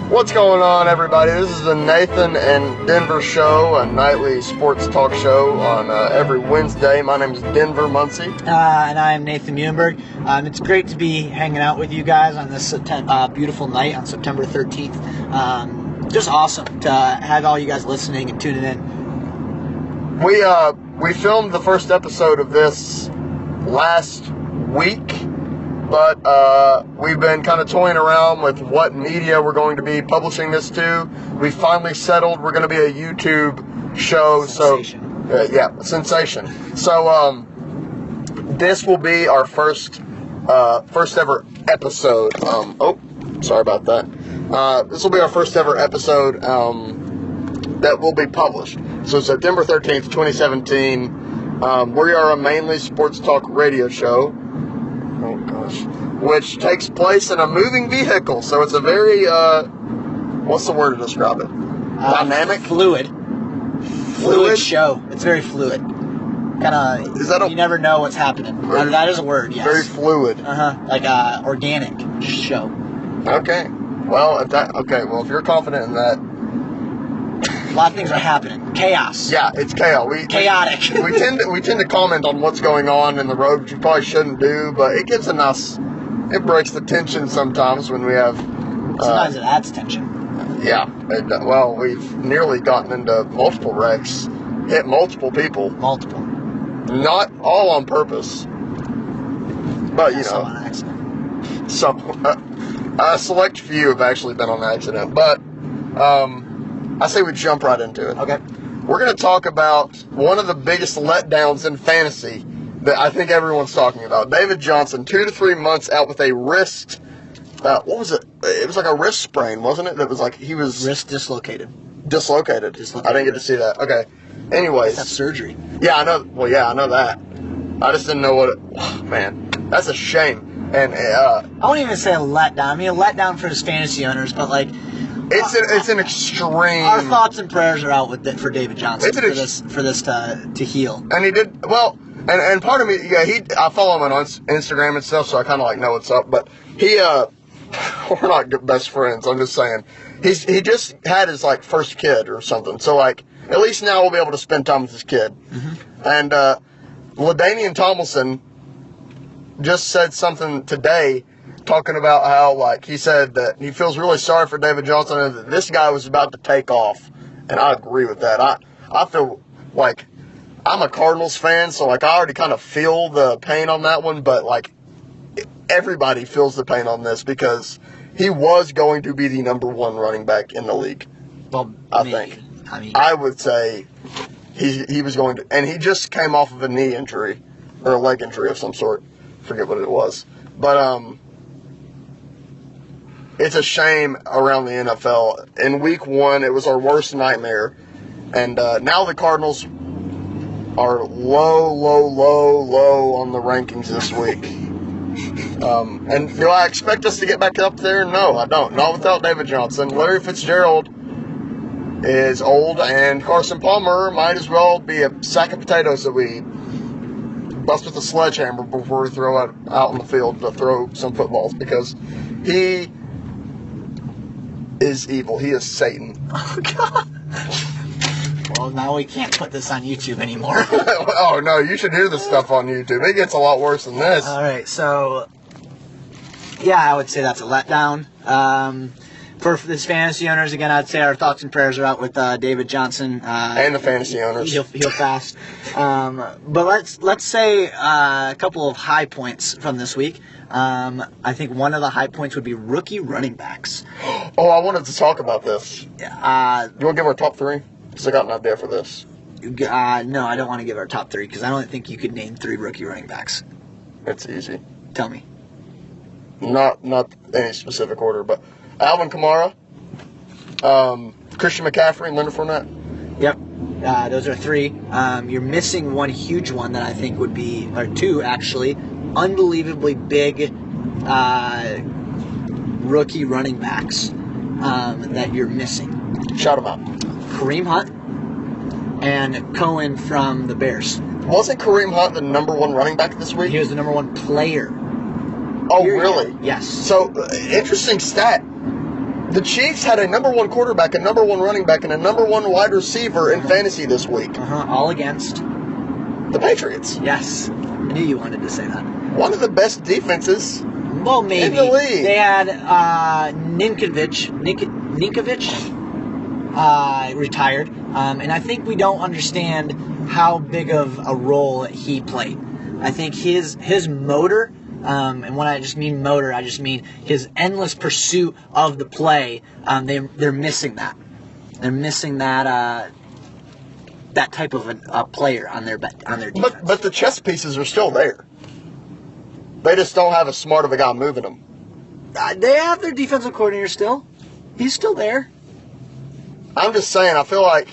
What's going on, everybody? This is the Nathan and Denver Show, a nightly sports talk show on every Wednesday. My name is Denver Muncey. And I'm Nathan Meeuwenberg. It's great to be hanging out with you guys on this beautiful night on September 13th. Just awesome to have all you guys listening and tuning in. We filmed the first episode of this last week, but we've been kind of toying around with what media we're going to be publishing this to. We finally settled we're going to be a YouTube show. Sensation. So sensation. So this will be our first ever episode. Sorry about that. This will be our first ever episode that will be published. So September 13th, 2017. We are a mainly sports talk radio show. Oh gosh. Which takes place in a moving vehicle. So it's a very what's the word to describe it? Dynamic? Fluid show. It's very fluid. You never know what's happening. That is a word, yes. Very fluid. Like organic show. Okay. Well, if you're confident in that. A lot of things are happening. Chaos. Yeah, it's chaos. Chaotic. we tend to comment on what's going on in the road, which you probably shouldn't do, but it gives it breaks the tension sometimes when we have. Sometimes it adds tension. Yeah. We've nearly gotten into multiple wrecks, hit multiple people. Multiple. Not all on purpose, but Some on accident. A select few have actually been on accident, but I say we jump right into it. Okay. We're going to talk about one of the biggest letdowns in fantasy that I think everyone's talking about. David Johnson, 2 to 3 months out with a wrist. What was it? It was like a wrist sprain, wasn't it? That was like he was wrist dislocated. Dislocated. I didn't get to see that. Okay. Anyways. That's surgery. Yeah, I know. Well, yeah, I know that. I just didn't know what it. Oh, man, that's a shame. And I won't even say a letdown. I mean, a letdown for his fantasy owners, but like. It's an extreme. Our thoughts and prayers are out with it for David Johnson for this to heal. And he did well. And part of me, I follow him on Instagram and stuff, so I kind of like know what's up. But we're not best friends. I'm just saying, he just had his like first kid or something. So like at least now we'll be able to spend time with his kid. Mm-hmm. And LaDainian Tomlinson just said something today. Talking about how, like, he said that he feels really sorry for David Johnson and that this guy was about to take off. And I agree with that. I feel like I'm a Cardinals fan, so, like, I already kind of feel the pain on that one. But, like, everybody feels the pain on this because he was going to be the number one running back in the league. Well, I would say he was going to. And he just came off of a knee injury or a leg injury of some sort. Forget what it was. But, it's a shame around the NFL. In week 1, it was our worst nightmare. And now the Cardinals are low on the rankings this week. And do I expect us to get back up there? No, I don't. Not without David Johnson. Larry Fitzgerald is old, and Carson Palmer might as well be a sack of potatoes that we bust with a sledgehammer before we throw it out on the field to throw some footballs, because he is evil. He is Satan. Oh, God. Well, now we can't put this on YouTube anymore. Oh, no, you should hear this stuff on YouTube. It gets a lot worse than this. All right, so, yeah, I would say that's a letdown. For this fantasy owners, again, I'd say our thoughts and prayers are out with David Johnson. And the fantasy owners. He'll fast. But let's say a couple of high points from this week. I think one of the high points would be rookie running backs. Oh, I wanted to talk about this. You want to give our top 3? Because I got an idea for this. No, I don't want to give our top 3 because I don't think you could name 3 rookie running backs. It's easy. Tell me. Not any specific order, but Alvin Kamara, Christian McCaffrey, and Leonard Fournette. Yep. Those are 3. You're missing one huge one that I think would be, or 2 actually, unbelievably big rookie running backs that you're missing. Shout them out. Kareem Hunt and Cohen from the Bears. Wasn't Kareem Hunt the number 1 running back this week? He was the number 1 player. Oh, really? Yes. So, interesting stat. The Chiefs had a number 1 quarterback, a number 1 running back, and a number 1 wide receiver in fantasy this week. All against the Patriots. Yes. I knew you wanted to say that. One of the best defenses well, maybe. in the league. They had Ninkovich retired. And I think we don't understand how big of a role he played. I think his motor, and when I just mean motor, I just mean his endless pursuit of the play. They're missing that. They're missing that that type of a player on their defense. But the chess pieces are still there. They just don't have as smart of a guy moving them. They have their defensive coordinator still. He's still there. I'm just saying, I feel like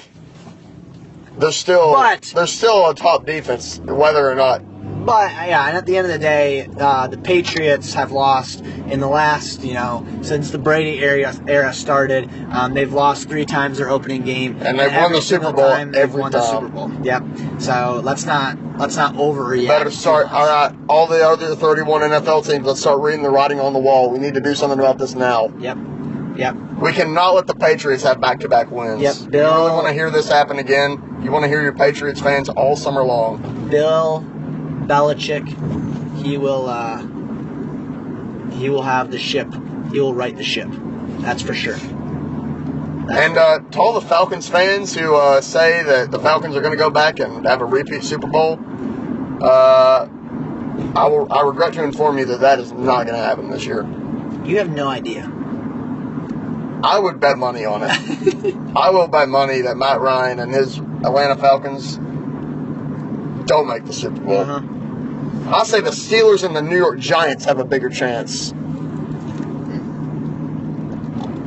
there's still a top defense, whether or not. But, yeah, and at the end of the day, the Patriots have lost in the last, since the Brady era started. They've lost 3 times their opening game. And they've won the Super Bowl every time. The Super Bowl. Yep. So let's not overreact. Better start. All right, all the other 31 NFL teams, let's start reading the writing on the wall. We need to do something about this now. Yep. We cannot let the Patriots have back-to-back wins. Yep. You really want to hear this happen again? You want to hear your Patriots fans all summer long. Bill Belichick, he will have the ship. He will right the ship. That's for sure. And to all the Falcons fans who say that the Falcons are going to go back and have a repeat Super Bowl, I regret to inform you that is not going to happen this year. You have no idea. I would bet money on it. I will bet money that Matt Ryan and his Atlanta Falcons don't make the Super Bowl. I say the Steelers and the New York Giants have a bigger chance.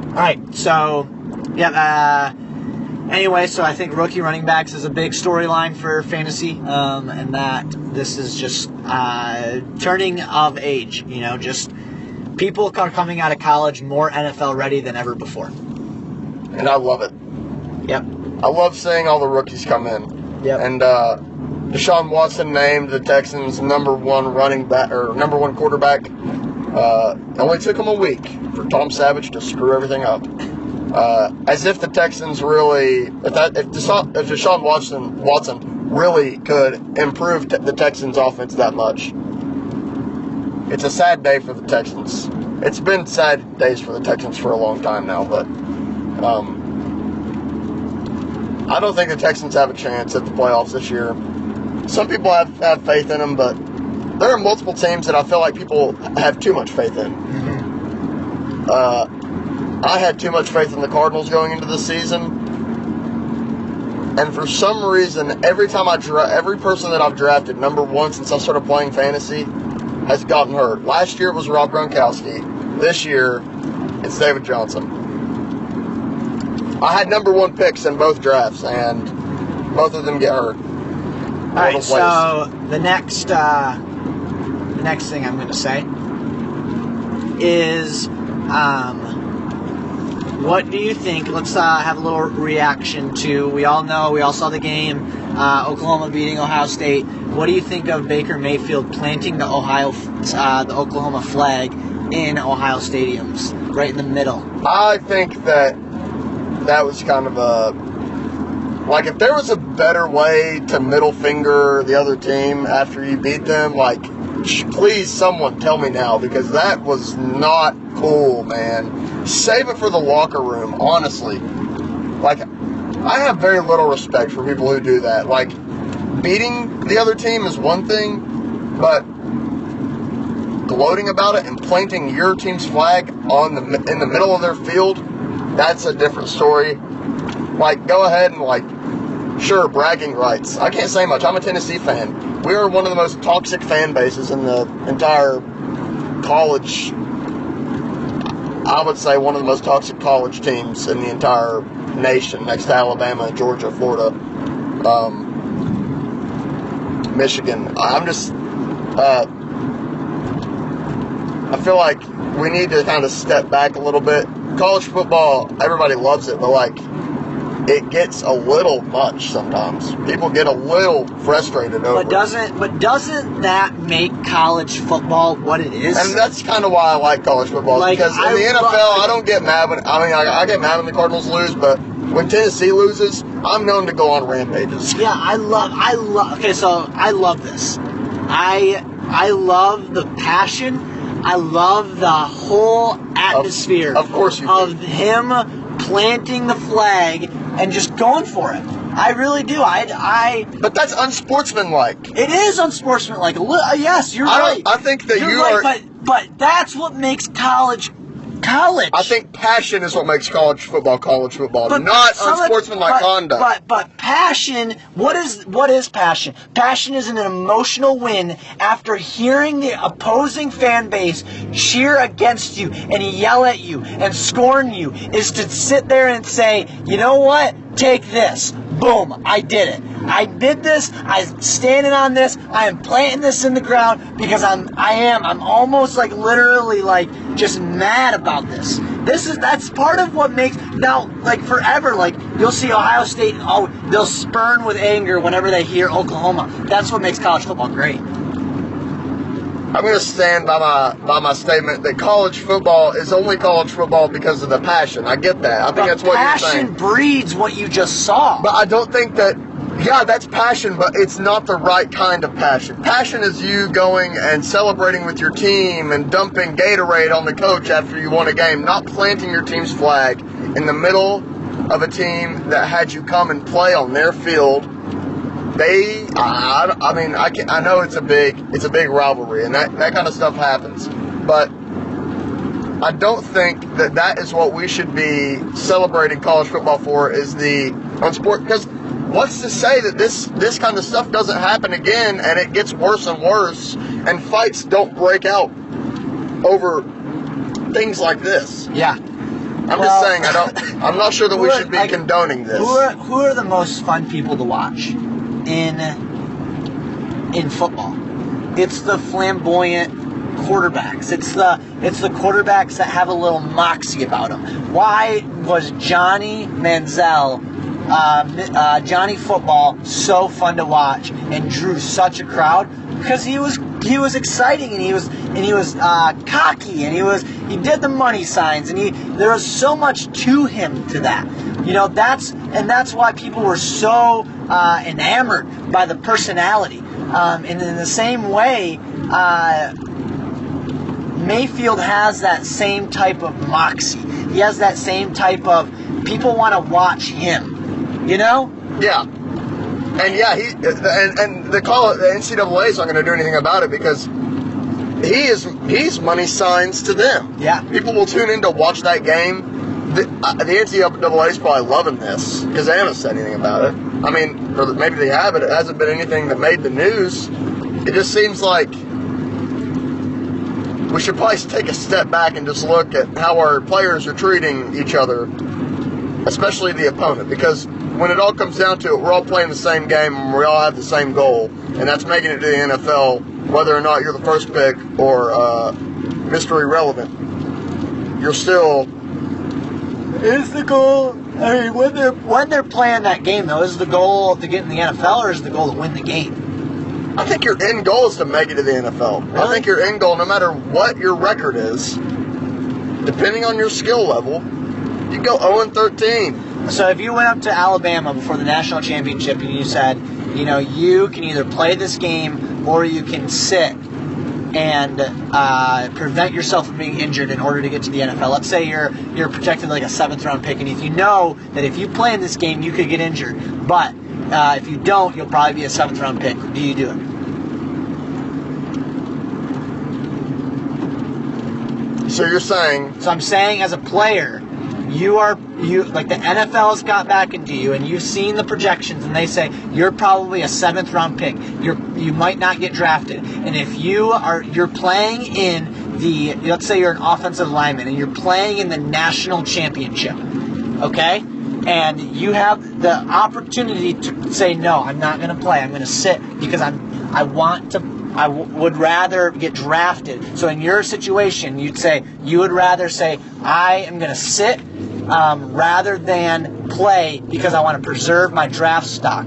All right, so, anyway, so I think rookie running backs is a big storyline for fantasy, and that this is just turning of age, just people are coming out of college more NFL ready than ever before. And I love it. Yep. I love seeing all the rookies come in. Yep. And Deshaun Watson named the Texans number 1 quarterback. It only took him a week for Tom Savage to screw everything up. As if the Texans really, if Deshaun Watson really could improve the Texans' offense that much. It's a sad day for the Texans. It's been sad days for the Texans for a long time now, but I don't think the Texans have a chance at the playoffs this year. Some people have faith in them, but there are multiple teams that I feel like people have too much faith in. I had too much faith in the Cardinals going into the season, and for some reason, every person that I've drafted number 1 since I started playing fantasy has gotten hurt. Last year it was Rob Gronkowski. This year it's David Johnson. I had number 1 picks in both drafts, and both of them get hurt. All right, so the next thing I'm going to say is, what do you think? Let's have a little reaction to. We all saw the game, Oklahoma beating Ohio State. What do you think of Baker Mayfield planting the Oklahoma flag in Ohio Stadiums, right in the middle? I think that was kind of like, if there was a better way to middle finger the other team after you beat them, like, please someone tell me now, because that was not cool, man. Save it for the locker room, honestly. Like, I have very little respect for people who do that. Like, beating the other team is one thing, but gloating about it and planting your team's flag in the middle of their field, that's a different story. Like, go ahead and, like, sure, bragging rights. I can't say much. I'm a Tennessee fan. We are one of the most toxic fan bases in the entire college. I would say one of the most toxic college teams in the entire nation, next to Alabama, Georgia, Florida, Michigan. I'm just, I feel like we need to kind of step back a little bit. College football, everybody loves it, but, like, it gets a little much sometimes. People get a little frustrated over it. Doesn't that make college football what it is? And that's kind of why I like college football. Because in the NFL, I don't get mad when I get mad when the Cardinals lose, but when Tennessee loses, I'm known to go on rampages. Yeah, I love. Okay, so I love this. I love the passion. I love the whole atmosphere. Of course you do. Of him planting the flag and just going for it. I really do. But that's unsportsmanlike. It is unsportsmanlike. Yes, you're right. I think that you're right, but that's what makes college. I think passion is what makes college football, but not unsportsmanlike conduct. But passion, what is passion? Passion is an emotional win after hearing the opposing fan base cheer against you and yell at you and scorn you, is to sit there and say, you know what? Take this. Boom, I did it. I did this. I'm standing on this. I am planting this in the ground because I'm almost like literally like just mad about this. That's part of what makes, now, like forever, like you'll see Ohio State, they'll spurn with anger whenever they hear Oklahoma. That's what makes college football great. I'm going to stand by my statement that college football is only college football because of the passion. I get that. I think that's what you're saying. Passion breeds what you just saw. But I don't think that, yeah, that's passion, but it's not the right kind of passion. Passion is you going and celebrating with your team and dumping Gatorade on the coach after you won a game, not planting your team's flag in the middle of a team that had you come and play on their field. I know it's a big rivalry, and that kind of stuff happens, but I don't think that is what we should be celebrating college football for, is the unsport. Because what's to say that this kind of stuff doesn't happen again, and it gets worse and worse, and fights don't break out over things like this? Yeah. I'm just saying, I'm not sure that we should be condoning this. Who are the most fun people to watch in football? It's the flamboyant quarterbacks. It's the quarterbacks that have a little moxie about them. Why was Johnny Manziel, Johnny Football, so fun to watch and drew such a crowd? Because he was exciting, and he was cocky, and he did the money signs, and there was so much to him to that. You know, that's why people were so enamored by the personality. And in the same way, Mayfield has that same type of moxie. He has that same type of, people want to watch him. You know? Yeah. And yeah, the NCAA is not going to do anything about it, because he's money signs to them. Yeah. People will tune in to watch that game. The NCAA is probably loving this because they haven't said anything about it. I mean, or maybe they have, but it hasn't been anything that made the news. It just seems like we should probably take a step back and just look at how our players are treating each other, especially the opponent, because when it all comes down to it, we're all playing the same game and we all have the same goal, and that's making it to the NFL, whether or not you're the first pick or Mr. Irrelevant. You're still... Is the goal, I mean, when they're playing that game, though, is the goal to get in the NFL, or is the goal to win the game? I think your end goal is to make it to the NFL. Really? I think your end goal, no matter what your record is, depending on your skill level, you go 0-13. So if you went up to Alabama before the national championship and you said, you know, you can either play this game or you can sit and prevent yourself from being injured in order to get to the NFL. Let's say you're projected like a 7th round pick, and if you know that if you play in this game, you could get injured, but if you don't, you'll probably be a 7th round pick. Do you do it? So you're saying... So I'm saying, as a player, you like the NFL's got back into you, and you've seen the projections, and they say you're probably a 7th round pick. You might not get drafted, and if you're playing in let's say you're an offensive lineman and you're playing in the national championship, okay, and you have the opportunity to say, no, I'm not going to play. I'm going to sit because I would rather get drafted. So in your situation, you would rather say, I am going to sit rather than play because I want to preserve my draft stock.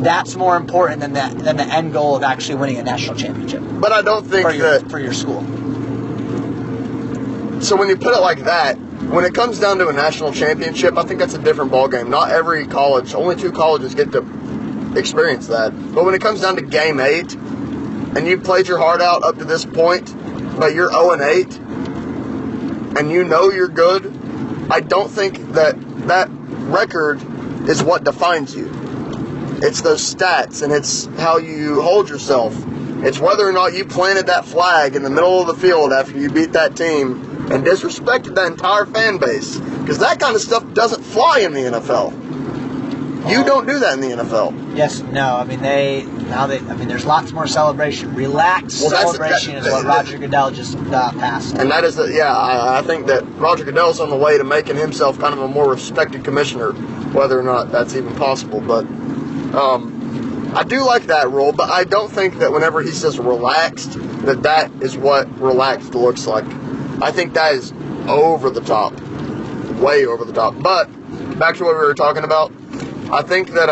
That's more important than the end goal of actually winning a national championship. But I don't think for your school. So when you put it like that, when it comes down to a national championship, I think that's a different ballgame. Not every college, only 2 colleges get to experience that. But when it comes down to game 8, and you've played your heart out up to this point, but you're 0-8, and you know you're good, I don't think that record is what defines you. It's those stats, and it's how you hold yourself. It's whether or not you planted that flag in the middle of the field after you beat that team and disrespected that entire fan base. Because that kind of stuff doesn't fly in the NFL. You don't do that in the NFL. Yes, no. I mean, there's lots more celebration. Relaxed celebration is what Roger Goodell just passed. And that is, I think that Roger Goodell's on the way to making himself kind of a more respected commissioner, whether or not that's even possible. But I do like that rule, but I don't think that whenever he says relaxed, that is what relaxed looks like. I think that is over the top. Way over the top. But, back to what we were talking about, I think that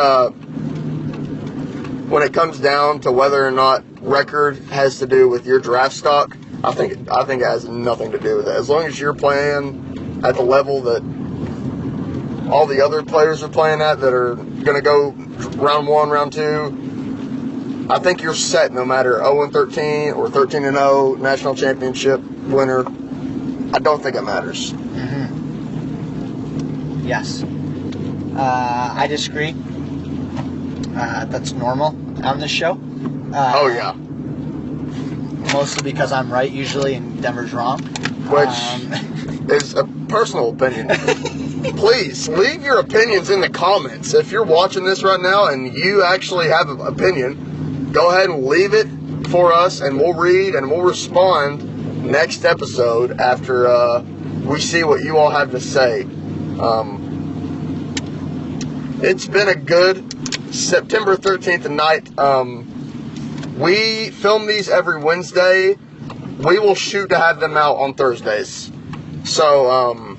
when it comes down to whether or not record has to do with your draft stock, I think it has nothing to do with it. As long as you're playing at the level that all the other players are playing at that are going to go round 1, round 2, I think you're set no matter 0-13 or 13-0 national championship winner. I don't think it matters. Mm-hmm. Yes. I disagree. That's normal on this show. Oh, yeah. Mostly because I'm right usually and Denver's wrong. Which is a personal opinion. Please, leave your opinions in the comments. If you're watching this right now and you actually have an opinion, go ahead and leave it for us, and we'll read and we'll respond next episode after we see what you all have to say. It's been a good September 13th night. We film these every Wednesday. We will shoot to have them out on Thursdays. So,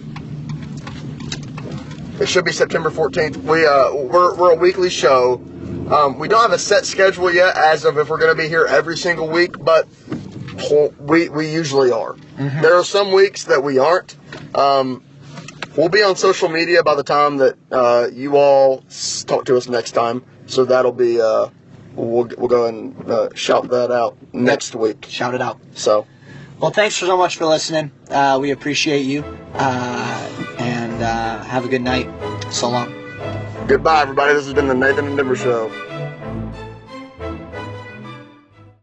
it should be September 14th. We're a weekly show. We don't have a set schedule yet as of if we're going to be here every single week, but we usually are. Mm-hmm. There are some weeks that we aren't. We'll be on social media by the time that you all talk to us next time. So that'll be, we'll go and shout that out next week. Shout it out. So, well, thanks so much for listening. We appreciate you. And have a good night. So long. Goodbye, everybody. This has been the Nathan and Denver Show.